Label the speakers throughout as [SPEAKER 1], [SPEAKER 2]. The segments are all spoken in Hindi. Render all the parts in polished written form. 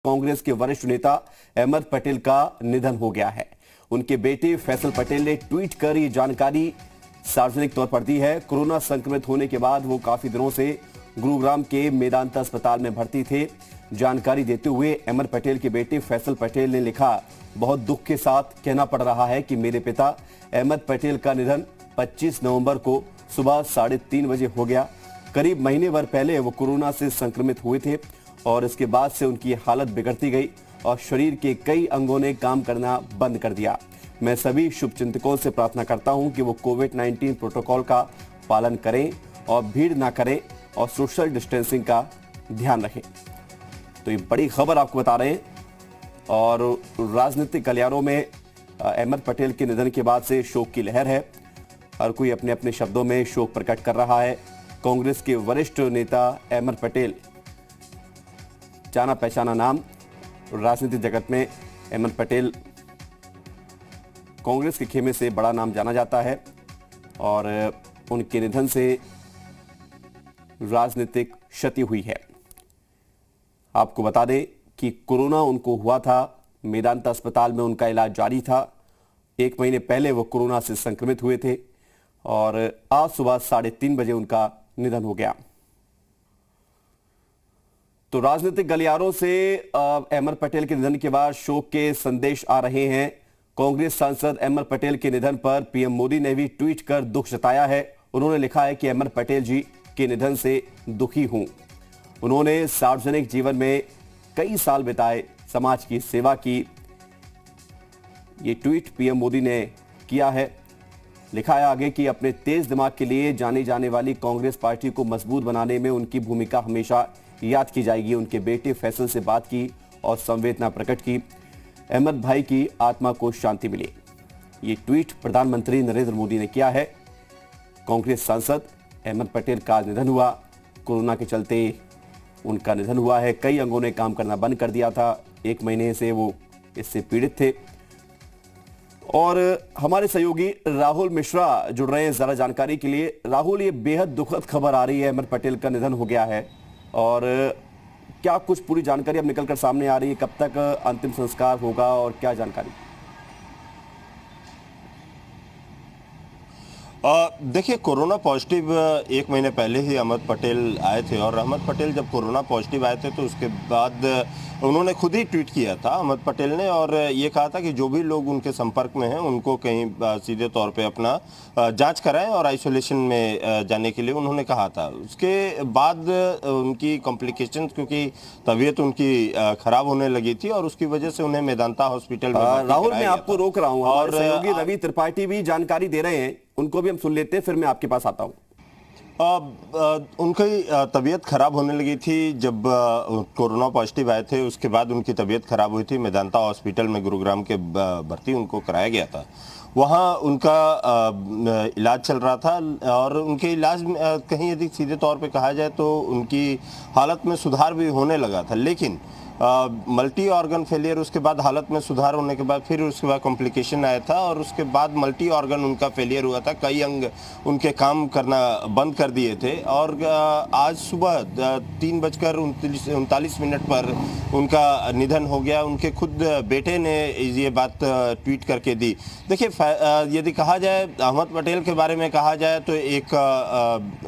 [SPEAKER 1] कांग्रेस के वरिष्ठ नेता अहमद पटेल का निधन हो गया है। उनके बेटे फैसल पटेल ने ट्वीट कर ये जानकारी सार्वजनिक तौर पर दी है। कोरोना संक्रमित होने के बाद वो काफी दिनों से गुरुग्राम के मेदांता अस्पताल में भर्ती थे। जानकारी देते हुए अहमद पटेल के बेटे फैसल पटेल ने लिखा, बहुत दुख के साथ कहना पड़ रहा है कि मेरे पिता अहमद पटेल का निधन 25 नवंबर को सुबह 3:30 बजे हो गया। करीब महीने भर पहले वो कोरोना से संक्रमित हुए थे और इसके बाद से उनकी हालत बिगड़ती गई और शरीर के कई अंगों ने काम करना बंद कर दिया। मैं सभी शुभचिंतकों से प्रार्थना करता हूं कि वो कोविड-19 प्रोटोकॉल का पालन करें और भीड़ ना करें और सोशल डिस्टेंसिंग का ध्यान रखें। तो ये बड़ी खबर आपको बता रहे हैं। और राजनीतिक गलियारों में अहमद पटेल के निधन के बाद से शोक की लहर है। हर कोई अपने अपने शब्दों में शोक प्रकट कर रहा है। कांग्रेस के वरिष्ठ नेता अहमद पटेल, जाना पहचाना नाम राजनीतिक जगत में अहमद पटेल कांग्रेस के खेमे से बड़ा नाम जाना जाता है और उनके निधन से राजनीतिक क्षति हुई है। आपको बता दें कि कोरोना उनको हुआ था, मेदांता अस्पताल में उनका इलाज जारी था। 1 महीने पहले वो कोरोना से संक्रमित हुए थे और आज सुबह 3:30 बजे उनका निधन हो गया। तो राजनीतिक गलियारों से अहमद पटेल के निधन के बाद शोक के संदेश आ रहे हैं। कांग्रेस सांसद अहमद पटेल के निधन पर पीएम मोदी ने भी ट्वीट कर दुख जताया है। उन्होंने लिखा है कि अहमद पटेल जी के निधन से दुखी हूं। उन्होंने सार्वजनिक जीवन में कई साल बिताए, समाज की सेवा की। ये ट्वीट पीएम मोदी ने किया है। लिखा है आगे कि अपने तेज दिमाग के लिए जानी जाने वाली कांग्रेस पार्टी को मजबूत बनाने में उनकी भूमिका हमेशा याद की जाएगी। उनके बेटे फैसल से बात की और संवेदना प्रकट की। अहमद भाई की आत्मा को शांति मिले। ये ट्वीट प्रधानमंत्री नरेंद्र मोदी ने किया है। कांग्रेस सांसद अहमद पटेल का निधन हुआ, कोरोना के चलते उनका निधन हुआ है। कई अंगों ने काम करना बंद कर दिया था। 1 महीने से वो इससे पीड़ित थे। और हमारे सहयोगी राहुल मिश्रा जुड़ रहे हैं जरा जानकारी के लिए। राहुल, ये बेहद दुखद खबर आ रही है, अहमद पटेल का निधन हो गया है और क्या कुछ पूरी जानकारी अब निकलकर सामने आ रही है? कब तक अंतिम संस्कार होगा और क्या जानकारी?
[SPEAKER 2] देखिए, कोरोना पॉजिटिव 1 महीने पहले ही अहमद पटेल आए थे और अहमद पटेल जब कोरोना पॉजिटिव आए थे तो उसके बाद उन्होंने खुद ही ट्वीट किया था अहमद पटेल ने और ये कहा था कि जो भी लोग उनके संपर्क में हैं उनको कहीं सीधे तौर पे अपना जांच कराएं और आइसोलेशन में जाने के लिए उन्होंने कहा था। उसके बाद उनकी कॉम्प्लिकेशंस, क्योंकि तबीयत उनकी खराब होने लगी थी और उसकी वजह से उन्हें मेदांता हॉस्पिटल में
[SPEAKER 1] राहुल, मैं आपको रोक रहा हूँ और सहयोगी रवि त्रिपाठी भी जानकारी दे रहे हैं, उनको भी हम सुन लेते हैं, फिर मैं आपके पास आता हूँ।
[SPEAKER 2] उनकी तबीयत खराब होने लगी थी जब कोरोना पॉजिटिव आए थे। उसके बाद उनकी तबीयत खराब हुई थी। मेदांता हॉस्पिटल में गुरुग्राम के भर्ती उनको कराया गया था। वहाँ उनका इलाज चल रहा था और उनके इलाज में कहीं यदि सीधे तौर पे कहा जाए तो उनकी हालत में सुधार भी होने लगा था, लेकिन मल्टी ऑर्गन फेलियर, उसके बाद हालत में सुधार होने के बाद फिर उसके बाद कॉम्प्लिकेशन आया था और उसके बाद मल्टी ऑर्गन उनका फेलियर हुआ था। कई अंग उनके काम करना बंद कर दिए थे और आज सुबह 3:39 पर उनका निधन हो गया। उनके खुद बेटे ने ये बात ट्वीट करके दी। देखिए, यदि कहा जाए अहमद पटेल के बारे में कहा जाए तो एक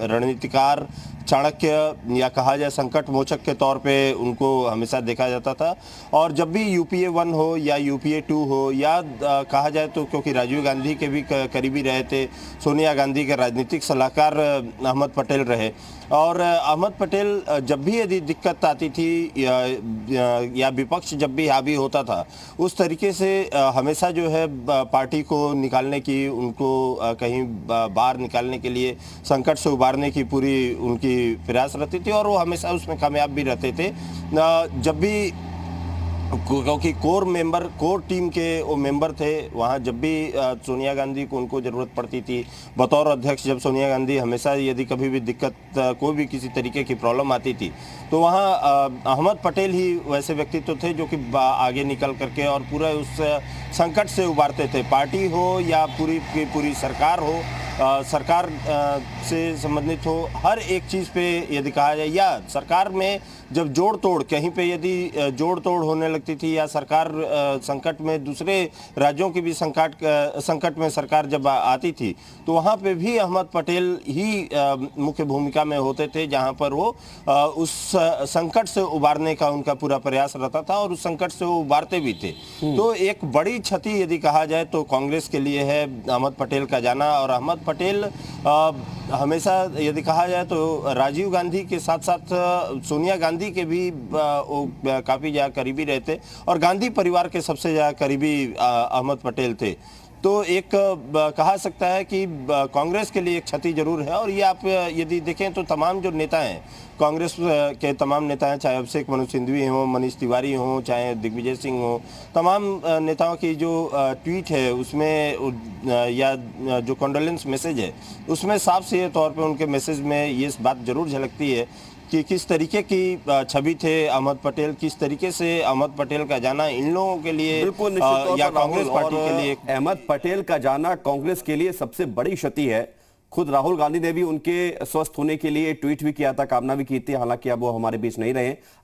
[SPEAKER 2] रणनीतिकार, चाणक्य या कहा जाए संकट मोचक के तौर पे उनको हमेशा देखा जाता था। और जब भी यूपीए 1 हो या यूपीए 2 हो या कहा जाए तो क्योंकि राजीव गांधी के भी करीबी रहे थे, सोनिया गांधी के राजनीतिक सलाहकार अहमद पटेल रहे और अहमद पटेल जब भी यदि दिक्कत आती थी या विपक्ष जब भी हावी होता था, उस तरीके से हमेशा जो है पार्टी को निकालने की, उनको कहीं बाहर निकालने के लिए, संकट से उबारने की पूरी उनकी प्रयास रहती थी और वो हमेशा उसमें कामयाब भी रहते थे। जब भी, क्योंकि कोर टीम के वो मेंबर थे, वहाँ जब भी सोनिया गांधी को उनको ज़रूरत पड़ती थी बतौर अध्यक्ष, जब सोनिया गांधी हमेशा यदि कभी भी दिक्कत, कोई भी किसी तरीके की प्रॉब्लम आती थी तो वहाँ अहमद पटेल ही वैसे व्यक्तित्व थे जो कि आगे निकल करके और पूरा उस संकट से उबारते थे। पार्टी हो या पूरी सरकार हो सरकार से संबंधित हो, हर एक चीज़ पे यदि कहा जाए, या सरकार में जब जोड़ तोड़ कहीं पे यदि जोड़ तोड़ होने लगती थी, या सरकार संकट में दूसरे राज्यों की भी संकट में सरकार जब आती थी, तो वहाँ पे भी अहमद पटेल ही मुख्य भूमिका में होते थे, जहाँ पर वो उस संकट से उबारने का उनका पूरा प्रयास रहता था और उस संकट से वो उबारते भी थे। तो एक बड़ी क्षति यदि कहा जाए तो कांग्रेस के लिए है अहमद पटेल का जाना। और अहमद पटेल हमेशा यदि कहा जाए तो राजीव गांधी के साथ साथ सोनिया गांधी के भी काफ़ी ज़्यादा करीबी रहते और गांधी परिवार के सबसे ज़्यादा करीबी अहमद पटेल थे। तो एक कहा सकता है कि कांग्रेस के लिए एक क्षति जरूर है। और ये आप यदि देखें तो तमाम जो नेता हैं, कांग्रेस के तमाम नेता हैं, चाहे अभिषेक मनु सिंघवी हों, मनीष तिवारी हों, चाहे दिग्विजय सिंह हों, तमाम नेताओं की जो ट्वीट है उसमें या जो कॉन्डोलेंस मैसेज है उसमें साफ सीधे तौर पे उनके मैसेज में ये बात जरूर झलकती है कि किस तरीके की छवि थे अहमद पटेल, किस तरीके से अहमद पटेल का जाना इन लोगों के लिए
[SPEAKER 1] बिल्कुल निश्चित तौर
[SPEAKER 2] या
[SPEAKER 1] पर
[SPEAKER 2] कांग्रेस पार्टी के लिए
[SPEAKER 1] अहमद पटेल का जाना कांग्रेस के लिए सबसे बड़ी क्षति है। खुद राहुल गांधी ने भी उनके स्वस्थ होने के लिए ट्वीट भी किया था, कामना भी की थी, हालांकि अब वो हमारे बीच नहीं रहे।